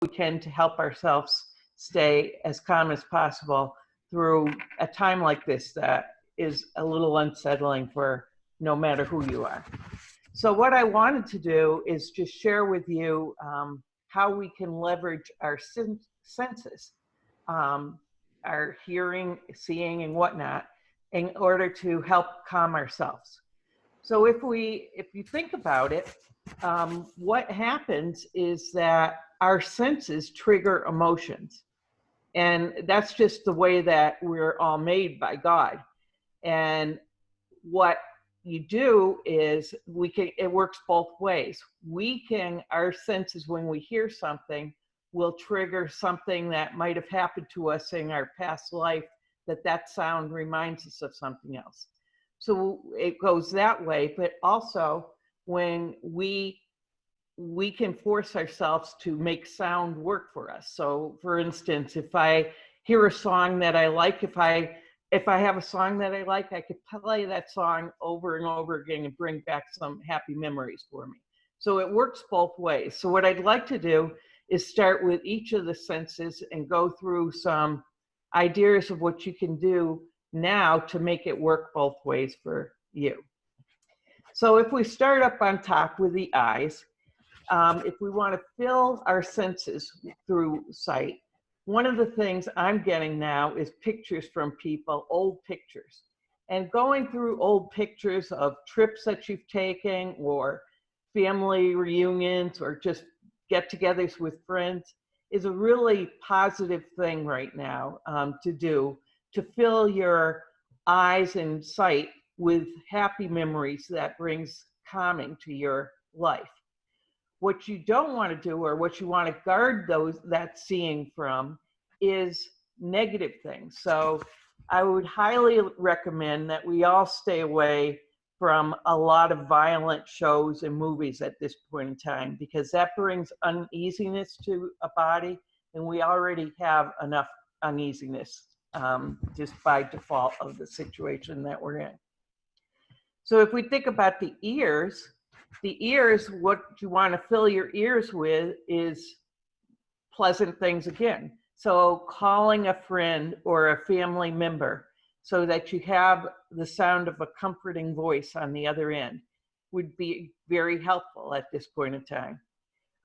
we can to help ourselves stay as calm as possible through a time like this that is a little unsettling for no matter who you are. So what I wanted to do is just share with you how we can leverage our senses, our hearing, seeing, and whatnot, in order to help calm ourselves. So if you think about it, what happens is that our senses trigger emotions. And that's just the way that we're all made by God. And what you do is it works both ways. Our senses, when we hear something, will trigger something that might have happened to us in our past life, that sound reminds us of something else. So it goes that way, but also when we can force ourselves to make sound work for us. So for instance, if I hear a song that I like, if I have a song that I like, I could play that song over and over again and bring back some happy memories for me. So it works both ways. So what I'd like to do is start with each of the senses and go through some ideas of what you can do now to make it work both ways for you. So if we start up on top with the eyes, if we want to fill our senses through sight, one of the things I'm getting now is pictures from people, old pictures. And going through old pictures of trips that you've taken or family reunions or just get-togethers with friends is a really positive thing right now to do, to fill your eyes and sight with happy memories that brings calming to your life. What you don't want to do, or what you want to guard that seeing from, is negative things. So I would highly recommend that we all stay away from a lot of violent shows and movies at this point in time, because that brings uneasiness to a body, and we already have enough uneasiness just by default of the situation that we're in. So if we think about the ears, what you want to fill your ears with is pleasant things again. So calling a friend or a family member so that you have the sound of a comforting voice on the other end would be very helpful at this point in time.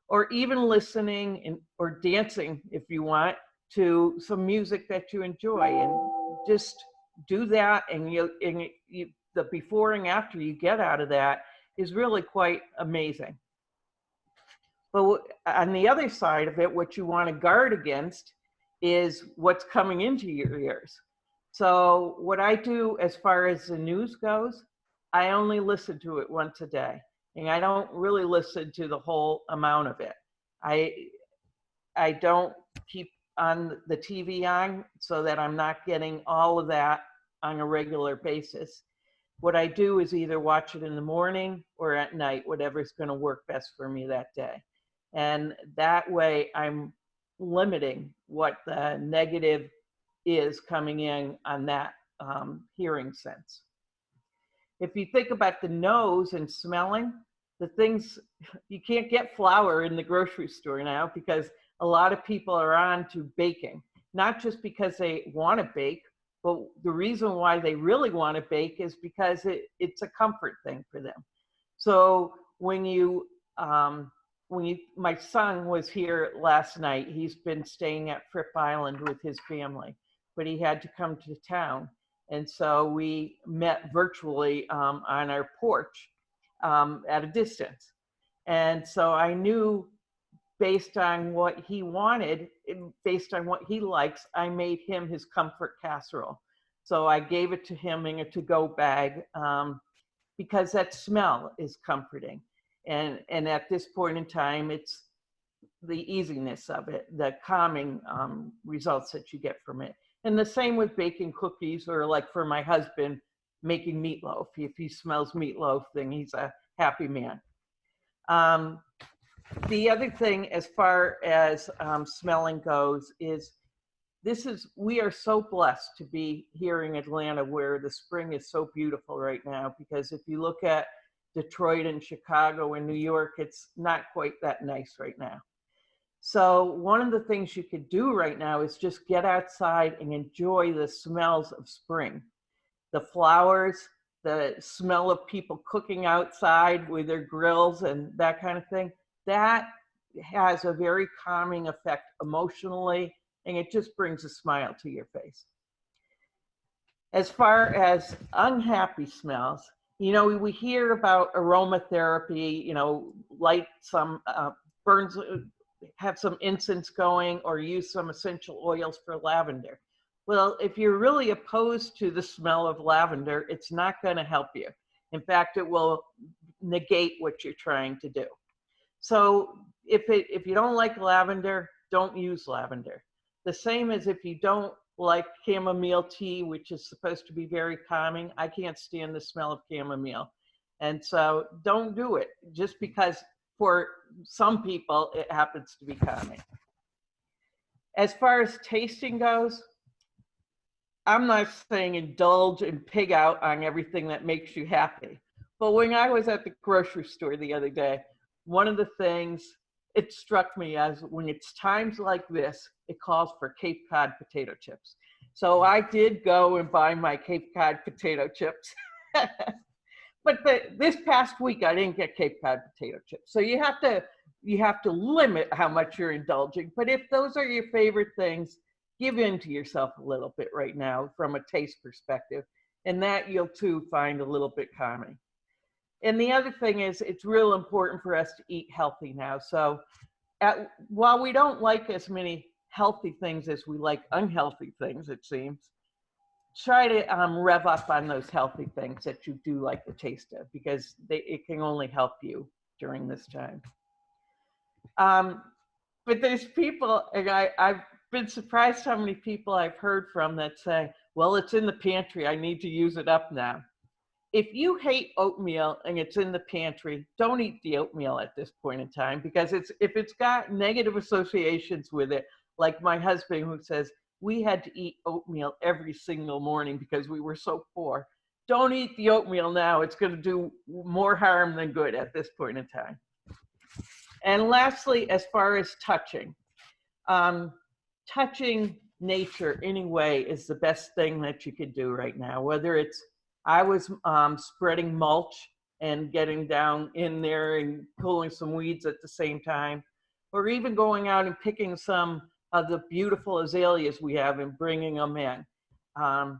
Or even listening or dancing, if you want, to some music that you enjoy, and just do that, and the before and after you get out of that is really quite amazing. But on the other side of it, what you want to guard against is what's coming into your ears. So what I do as far as the news goes, I only listen to it once a day, and I don't really listen to the whole amount of it. I don't keep on the TV on so that I'm not getting all of that on a regular basis. What I do is either watch it in the morning or at night, whatever's going to work best for me that day. And that way I'm limiting what the negative is coming in on that hearing sense. If you think about the nose and smelling, the things, you can't get flour in the grocery store now because a lot of people are on to baking, not just because they want to bake, but the reason why they really want to bake is because it's a comfort thing for them. So my son was here last night. He's been staying at Fripp Island with his family, but he had to come to town. And so we met virtually on our porch at a distance. And so I knew, based on what he wanted, based on what he likes, I made him his comfort casserole. So I gave it to him in a to-go bag because that smell is comforting. And at this point in time, it's the easiness of it, the calming results that you get from it. And the same with baking cookies, or like for my husband, making meatloaf. If he smells meatloaf, then he's a happy man. The other thing as far as smelling goes is we are so blessed to be here in Atlanta, where the spring is so beautiful right now, because if you look at Detroit and Chicago and New York, it's not quite that nice right now. So one of the things you could do right now is just get outside and enjoy the smells of spring. The flowers, the smell of people cooking outside with their grills and that kind of thing. That has a very calming effect emotionally, and it just brings a smile to your face. As far as unhappy smells, we hear about aromatherapy, light some burns, have some incense going, or use some essential oils for lavender. Well, if you're really opposed to the smell of lavender, it's not going to help you. In fact, it will negate what you're trying to do. So if you don't like lavender, don't use lavender. The same as if you don't like chamomile tea, which is supposed to be very calming. I can't stand the smell of chamomile. And so don't do it just because for some people it happens to be calming. As far as tasting goes, I'm not saying indulge and pig out on everything that makes you happy. But when I was at the grocery store the other day, one of the things it struck me as when it's times like this, it calls for Cape Cod potato chips. So I did go and buy my Cape Cod potato chips. But this past week, I didn't get Cape Cod potato chips. So you have to limit how much you're indulging. But if those are your favorite things, give in to yourself a little bit right now from a taste perspective. And that you'll too find a little bit calming. And the other thing is, it's real important for us to eat healthy now. So while we don't like as many healthy things as we like unhealthy things, it seems, try to rev up on those healthy things that you do like the taste of, because it can only help you during this time. But there's people, and I've been surprised how many people I've heard from that say, well, it's in the pantry, I need to use it up now. If you hate oatmeal and it's in the pantry, don't eat the oatmeal at this point in time, because if it's got negative associations with it, like my husband who says, we had to eat oatmeal every single morning because we were so poor. Don't eat the oatmeal now. It's going to do more harm than good at this point in time. And lastly, as far as touching nature anyway is the best thing that you could do right now. Whether it's, I was spreading mulch and getting down in there and pulling some weeds at the same time, or even going out and picking some of the beautiful azaleas we have and bringing them in. And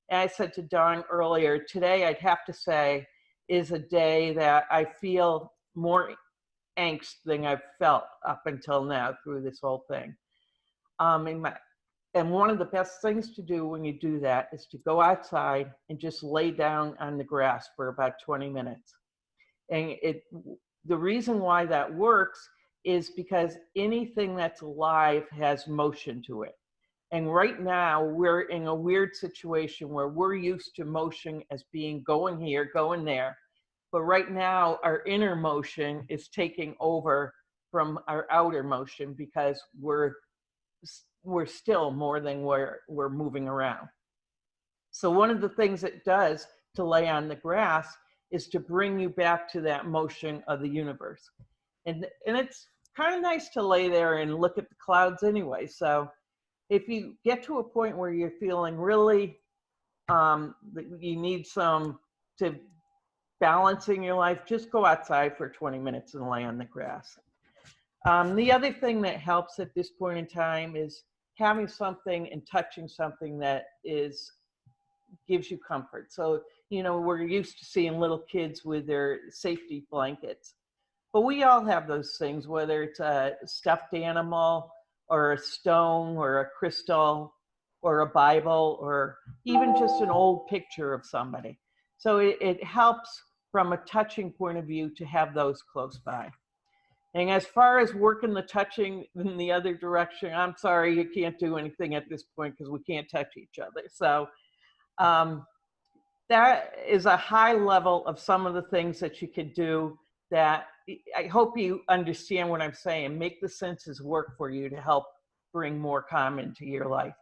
I said to Dawn earlier, today I'd have to say is a day that I feel more angst than I've felt up until now through this whole thing. And one of the best things to do when you do that is to go outside and just lay down on the grass for about 20 minutes. And the reason why that works is because anything that's alive has motion to it. And right now we're in a weird situation where we're used to motion as being going here, going there. But right now our inner motion is taking over from our outer motion because we're still more than we're moving around. So one of the things it does to lay on the grass is to bring you back to that motion of the universe. And it's kind of nice to lay there and look at the clouds anyway. So if you get to a point where you're feeling really, you need some to balancing your life, just go outside for 20 minutes and lay on the grass. The other thing that helps at this point in time is having something and touching something that gives you comfort. So, we're used to seeing little kids with their safety blankets, but we all have those things, whether it's a stuffed animal or a stone or a crystal or a Bible or even just an old picture of somebody. So it helps from a touching point of view to have those close by. And as far as working the touching in the other direction, I'm sorry, you can't do anything at this point because we can't touch each other. So that is a high level of some of the things that you could do that I hope you understand what I'm saying. Make the senses work for you to help bring more calm into your life.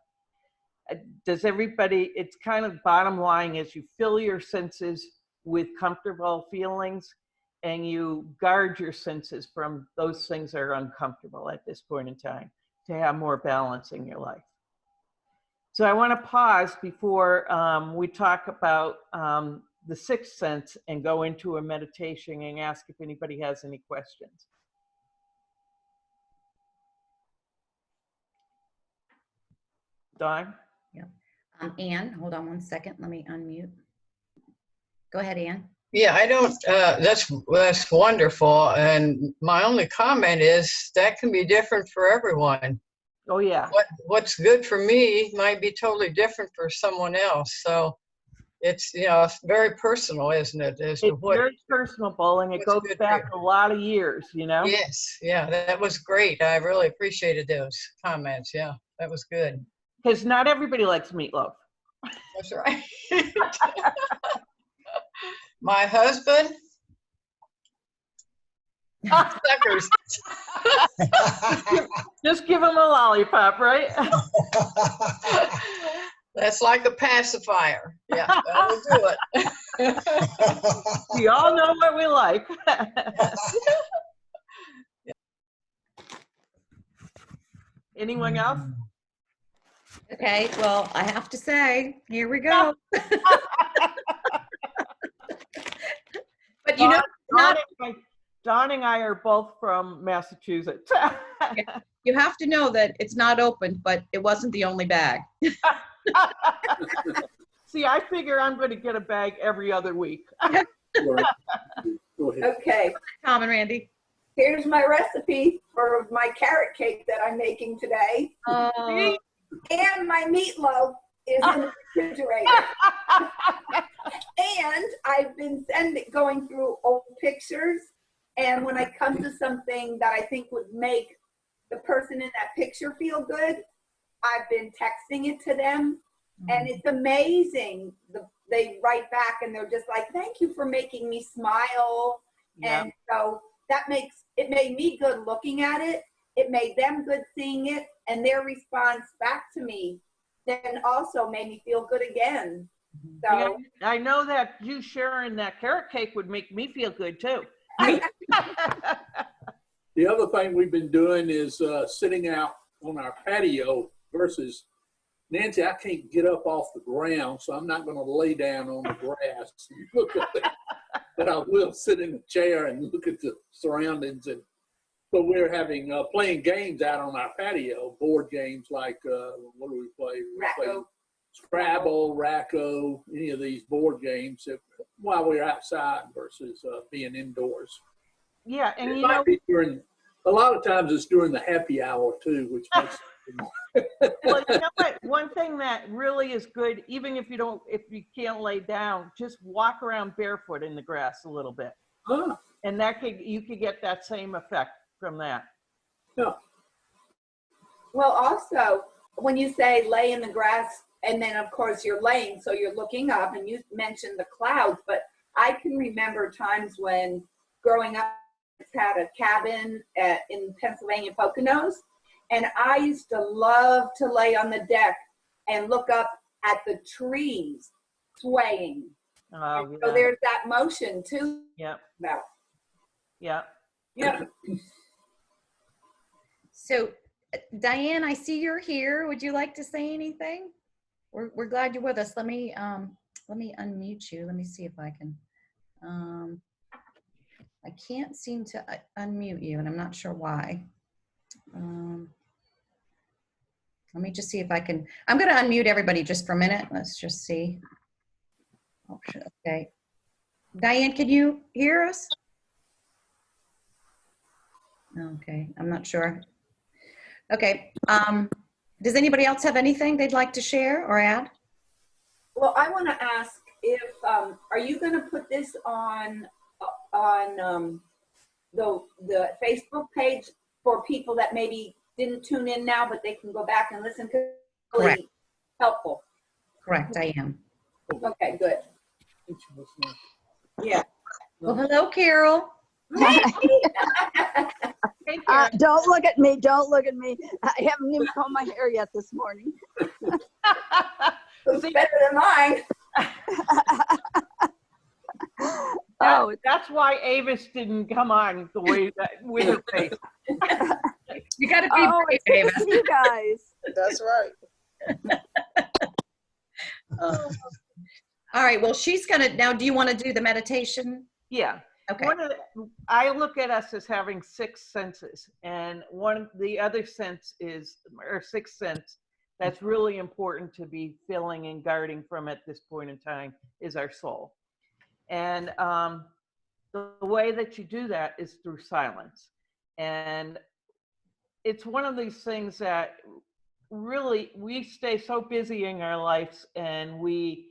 Does everybody, it's kind of bottom line is you fill your senses with comfortable feelings and you guard your senses from those things that are uncomfortable at this point in time to have more balance in your life. So I want to pause before we talk about the sixth sense and go into a meditation and ask if anybody has any questions. Dawn? Yeah. Anne, hold on one second. Let me unmute. Go ahead, Anne. Yeah, I don't, that's wonderful. And my only comment is that can be different for everyone. Oh, yeah. What's good for me might be totally different for someone else. So it's, you know, it's very personal, isn't it? It's very personable, and it goes back a lot of years, you know? Yes, yeah, that was great. I really appreciated those comments. Yeah, that was good. Because not everybody likes meatloaf. That's right. My husband, suckers. Just give him a lollipop, right? That's like a pacifier. Yeah, that will do it. We all know what we like. Yes. Anyone else? Okay, well, I have to say, here we go. But you know, Dawn and I are both from Massachusetts. you have to know that it's not opened, but it wasn't the only bag. See, I figure I'm going to get a bag every other week. Okay, Tom and Randy. here's my recipe for my carrot cake that I'm making today. Oh, And my meatloaf is in the refrigerator. And I've been going through old pictures. And when I come to something that I think would make the person in that picture feel good, I've been texting it to them. And it's amazing. They write back and they're just like, thank you for making me smile. Yeah. And so it made me good looking at it. It made them good seeing it. And their response back to me then also made me feel good again. So Yeah, I know that you sharing that carrot cake would make me feel good too. The other thing we've been doing is sitting out on our patio versus Nancy. I can't get up off the ground, so I'm not going to lay down on the grass and look at it. But I will sit in a chair and look at the surroundings. And so we're having playing games out on our patio, board games like what do we play? We play Scrabble, Racco, any of these board games while we're outside versus being indoors. Yeah, and you It might know, be a lot of times it's during the happy hour too, which makes well, you know what? One thing that really is good, even if you can't lay down, just walk around barefoot in the grass a little bit, and you could get that same effect from that. Yeah. well, also when you say lay in the grass, and then of course you're laying, so you're looking up, and you mentioned the clouds, but I can remember times when growing up, had a cabin in Pennsylvania Poconos, and I used to love to lay on the deck and look up at the trees swaying. Oh, So yeah. there's that motion too. Yeah. About. Yeah. Yeah. so Diane, I see you're here. Would you like to say anything? We're glad you're with us. Let me unmute you. Let me see if I can. I can't seem to unmute you, and I'm not sure why. Let me just see if I can. I'm going to unmute everybody just for a minute. Let's just see. Oh, okay. Diane, can you hear us? Okay, I'm not sure. Okay. Does anybody else have anything they'd like to share or add? Well, I want to ask if are you going to put this on the Facebook page for people that maybe didn't tune in now, but they can go back and listen, because it's really Correct. helpful. Correct, I am. Okay, good. Yeah. Well, hello, Carol. Hey, Karen. Don't look at me. Don't look at me. I haven't even combed my hair yet this morning. It's better than mine. Oh, That's why Avis didn't come on the way that with her face. You got to be oh, brave, it's good Avis. to see you guys. That's right. Oh. All right. Well, she's going to, now do you want to do the meditation? Yeah. Okay. I look at us as having 6 senses, and the other sense is, or sixth sense, that's really important to be filling and guarding from at this point in time is our soul. And the way that you do that is through silence. And it's one of these things that really we stay so busy in our lives and we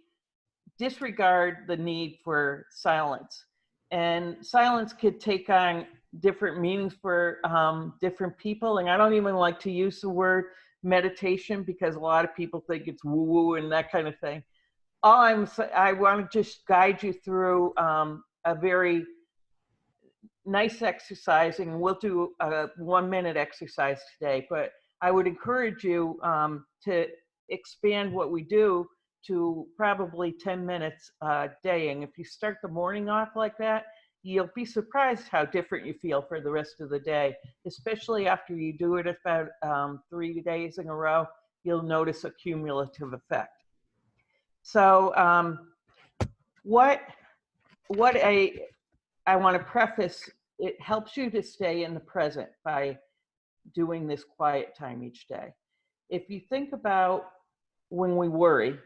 disregard the need for silence. And silence could take on different meanings for different people. And I don't even like to use the word meditation because a lot of people think it's woo-woo and that kind of thing. I want to just guide you through a very nice exercise, and we'll do a 1-minute exercise today, but I would encourage you to expand what we do to probably 10 minutes a day. And if you start the morning off like that, you'll be surprised how different you feel for the rest of the day, especially after you do it about 3 days in a row. You'll notice a cumulative effect. So I want to preface, it helps you to stay in the present by doing this quiet time each day. If you think about when we worry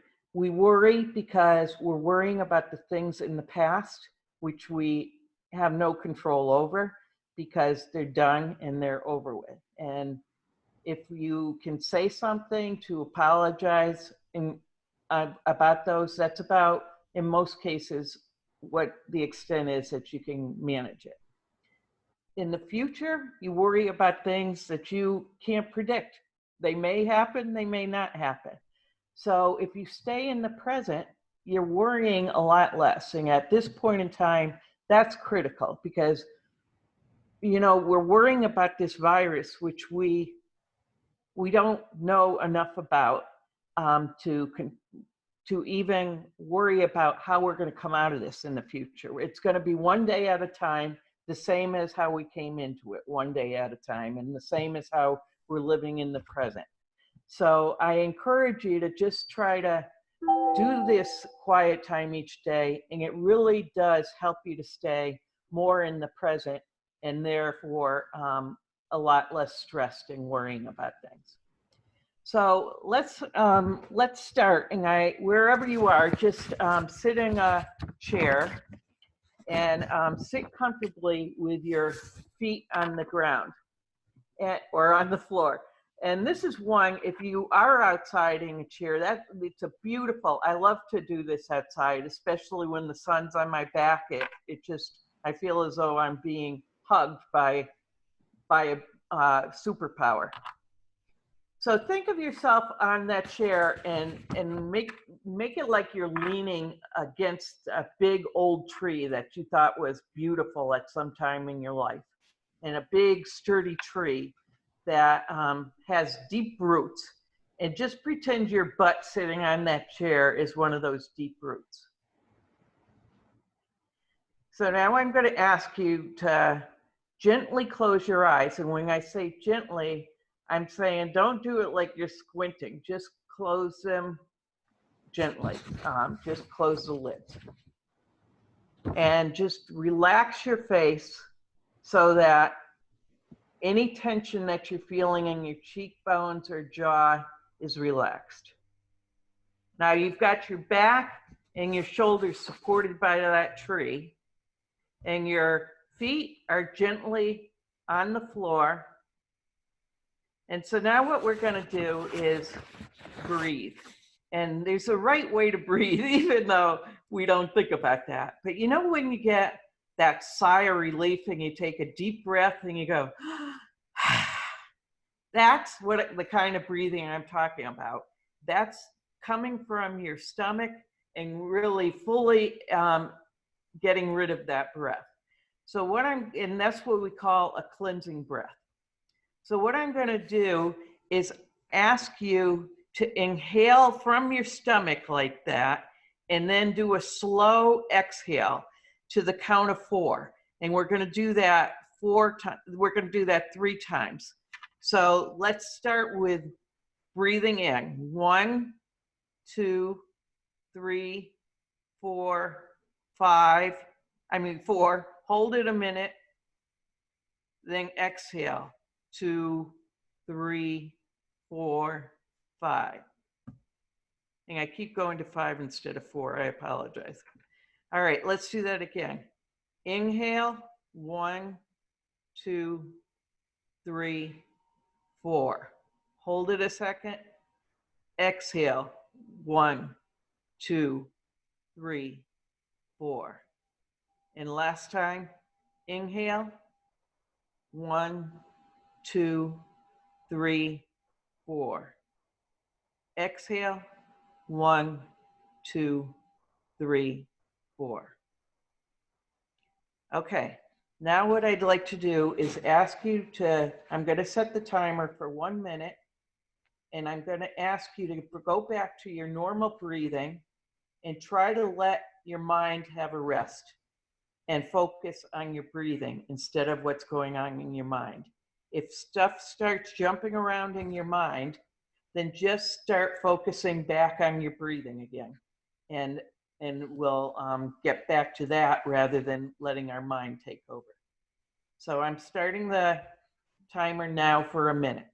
because we're worrying about the things in the past, which we have no control over because they're done and they're over with. And if you can say something to apologize about those, that's about, in most cases, what the extent is that you can manage it. In the future, you worry about things that you can't predict. They may happen, they may not happen. So if you stay in the present, you're worrying a lot less. And at this point in time, that's critical because, you know, we're worrying about this virus, which we don't know enough about to even worry about how we're going to come out of this in the future. It's going to be one day at a time, the same as how we came into it, one day at a time, and the same as how we're living in the present. So I encourage you to just try to do this quiet time each day, and it really does help you to stay more in the present and therefore a lot less stressed and worrying about things. So let's start, and wherever you are, just sit in a chair and sit comfortably with your feet on the ground or on the floor. And this is one, if you are outside in a chair, it's a beautiful, I love to do this outside, especially when the sun's on my back. I feel as though I'm being hugged by a superpower. So think of yourself on that chair and make it like you're leaning against a big old tree that you thought was beautiful at some time in your life. And a big sturdy tree that has deep roots. And just pretend your butt sitting on that chair is one of those deep roots. So now I'm going to ask you to gently close your eyes. And when I say gently, I'm saying don't do it like you're squinting. Just close them gently. Just close the lids. And just relax your face so that any tension that you're feeling in your cheekbones or jaw is relaxed. Now you've got your back and your shoulders supported by that tree, and your feet are gently on the floor. And so now what we're going to do is breathe. And there's a right way to breathe, even though we don't think about that. But you know when you get that sigh of relief and you take a deep breath and you go, that's the kind of breathing I'm talking about. That's coming from your stomach and really fully getting rid of that breath. So and that's what we call a cleansing breath. So what I'm going to do is ask you to inhale from your stomach like that, and then do a slow exhale. to the count of 4. And we're going to do that 4 times. We're going to do that 3 times. So let's start with breathing in. 1, 2, 3, 4, 5. 4. Hold it a minute. Then exhale. 2, 3, 4, 5. And I keep going to 5 instead of 4. I apologize. All right, let's do that again. Inhale. 1, 2, 3, 4. Hold it a second. Exhale. 1, 2, 3, 4. And last time, inhale. 1, 2, 3, 4. Exhale. 1, 2, 3, 4. Okay, now what I'd like to do is ask you to, I'm going to set the timer for 1 minute, and I'm going to ask you to go back to your normal breathing and try to let your mind have a rest and focus on your breathing instead of what's going on in your mind. If stuff starts jumping around in your mind, then just start focusing back on your breathing again. And we'll get back to that rather than letting our mind take over. So I'm starting the timer now for a minute.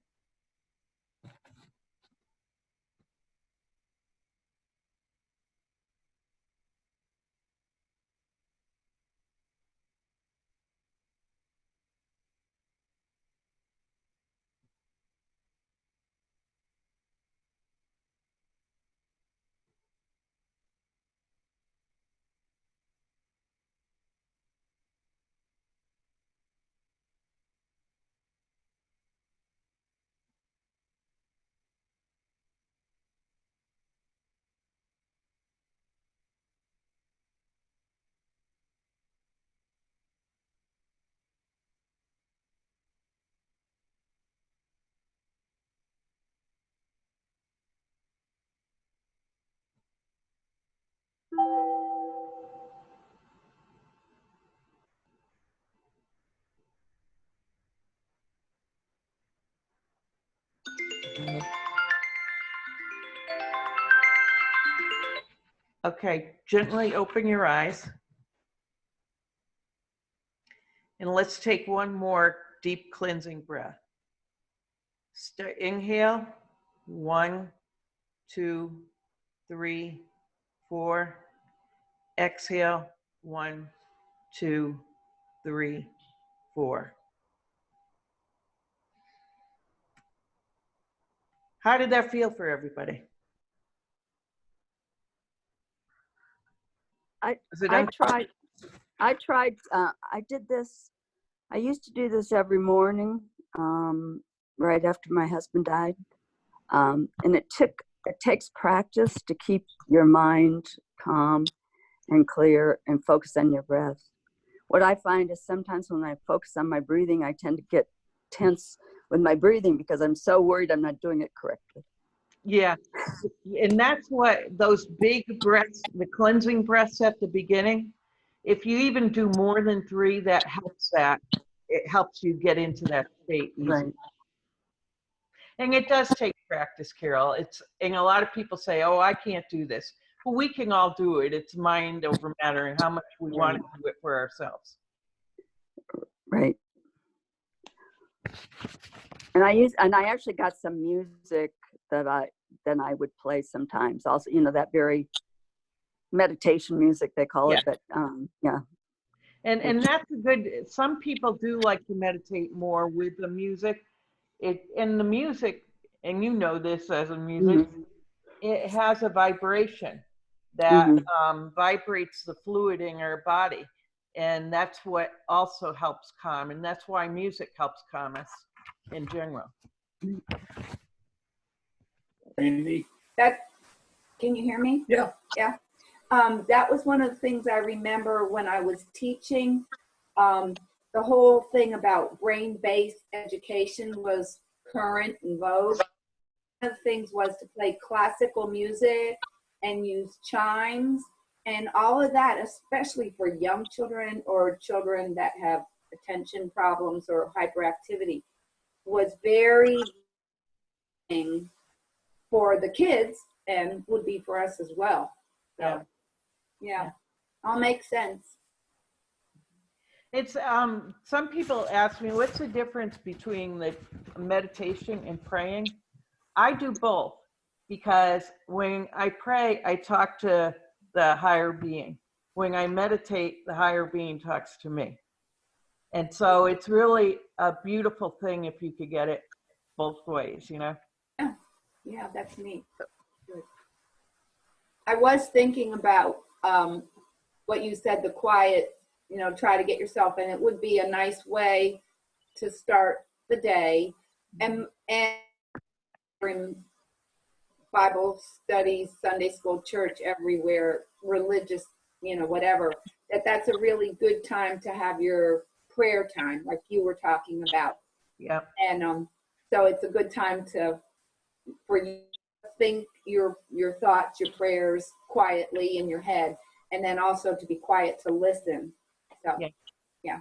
Okay, gently open your eyes. And let's take one more deep cleansing breath. Inhale, 1, 2, 3, 4. Exhale, 1, 2, 3, 4. How did that feel for everybody? I tried, I did this, I used to do this every morning, right after my husband died. And it takes practice to keep your mind calm and clear and focus on your breath. What I find is sometimes when I focus on my breathing, I tend to get tense with my breathing because I'm so worried I'm not doing it correctly. Yeah, and that's what those big breaths, the cleansing breaths at the beginning, if you even do more than 3, that helps that. It helps you get into that state easy. Right. And it does take practice, Carol. And a lot of people say, oh, I can't do this. Well, we can all do it. It's mind over matter and how much we want to do it for ourselves. Right. And I actually got some music that I would play sometimes. Also, that very meditation music they call it. But yeah. And that's a good. Some people do like to meditate more with the music. And the music, and you know this as a music, it has a vibration that vibrates the fluid in our body, and that's what also helps calm. And that's why music helps calm us in general. Randy? Can you hear me? Yeah. Yeah. That was one of the things I remember when I was teaching. The whole thing about brain-based education was current and vogue. One of the things was to play classical music and use chimes And all of that, especially for young children or children that have attention problems or hyperactivity, was very for the kids and would be for us as well. So, yeah, all makes sense. It's some people ask me, what's the difference between the meditation and praying? I do both, because when I pray, I talk to the higher being. When I meditate, the higher being talks to me. And so it's really a beautiful thing if you could get it both ways, you know? Yeah, that's neat. Good. I was thinking about what you said, the quiet, you know, try to get yourself, and it would be a nice way to start the day. And in Bible studies, Sunday school, church, everywhere, religious, you know, whatever, that's a really good time to have your prayer time, like you were talking about. Yeah. And so it's a good time for you to think your thoughts, your prayers quietly in your head, and then also to be quiet to listen. So, yeah.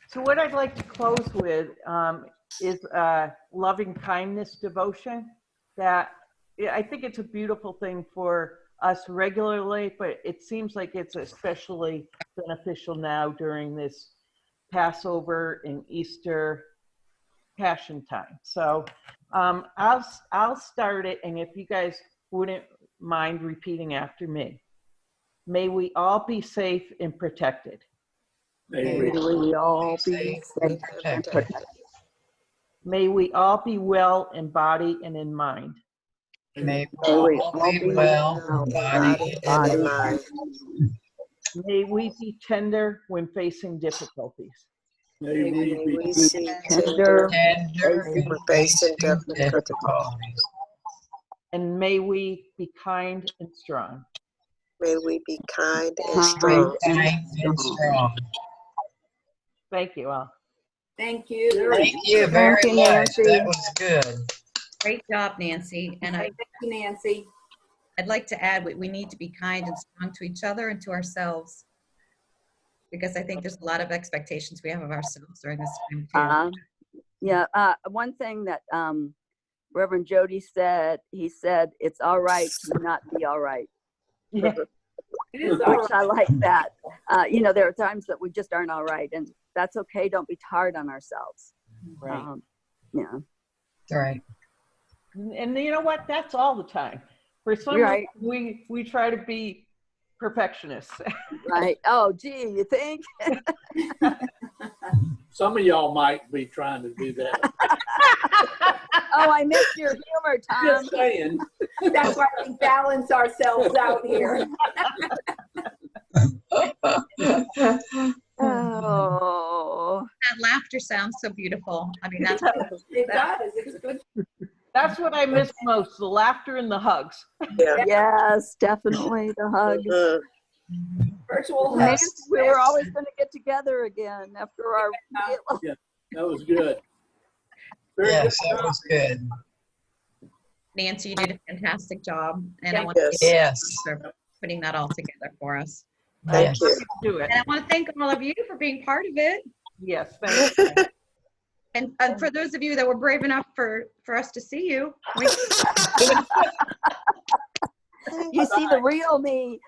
So what I'd like to close with is loving kindness devotion. That I think it's a beautiful thing for us regularly, but it seems like it's especially beneficial now during this Passover and Easter Passion time. So I'll start it, and if you guys wouldn't mind repeating after me. May we all be safe and protected. May May we we all be safe and protected. May we all be well in body and in mind. May May we all all be be well, well body and in and mind. May we be tender when facing difficulties. May May we we be see tender, tender facing when facing difficulties. difficulties. And may we be kind and strong. May we be kind and kind strong. Kind and strong. Thank you all. Thank you. Thank you very Thank you, much. Nancy. That was good. Great job, Nancy. And Thank you, Nancy. I'd like to add, we need to be kind and strong to each other and to ourselves, because I think there's a lot of expectations we have of ourselves during this time too. Yeah, one thing that Reverend Jody said, he said, it's all right to not be all right. Yeah. It is all Which I like that. You know, there are times that we just aren't all right, and that's okay. Don't be hard on ourselves. Right. Yeah. That's right. And you know what? That's all the time. For some Right. reason, we try to be perfectionists. Right. Oh, gee, you think? Some of y'all might be trying to do that. Oh, I missed your humor, Tom. Just saying. That's why we balance ourselves out here. Oh. That laughter sounds so beautiful. I mean, that's It does. It's good. That's what I miss most, the laughter and the hugs. Yeah. Yes, definitely the hug. Mhm. Virtual Man, hugs. we were always going to get together again after our meal. That was good. Very Yes, good. that was good. Nancy, you did a fantastic job. And I Thank want to Yes. thank Yes. you for putting that all together for us. Thank you. Do it. And I want to thank all of you for being part of it. Yes, thank you. And for those of you that were brave enough for us to see you, You see the real me.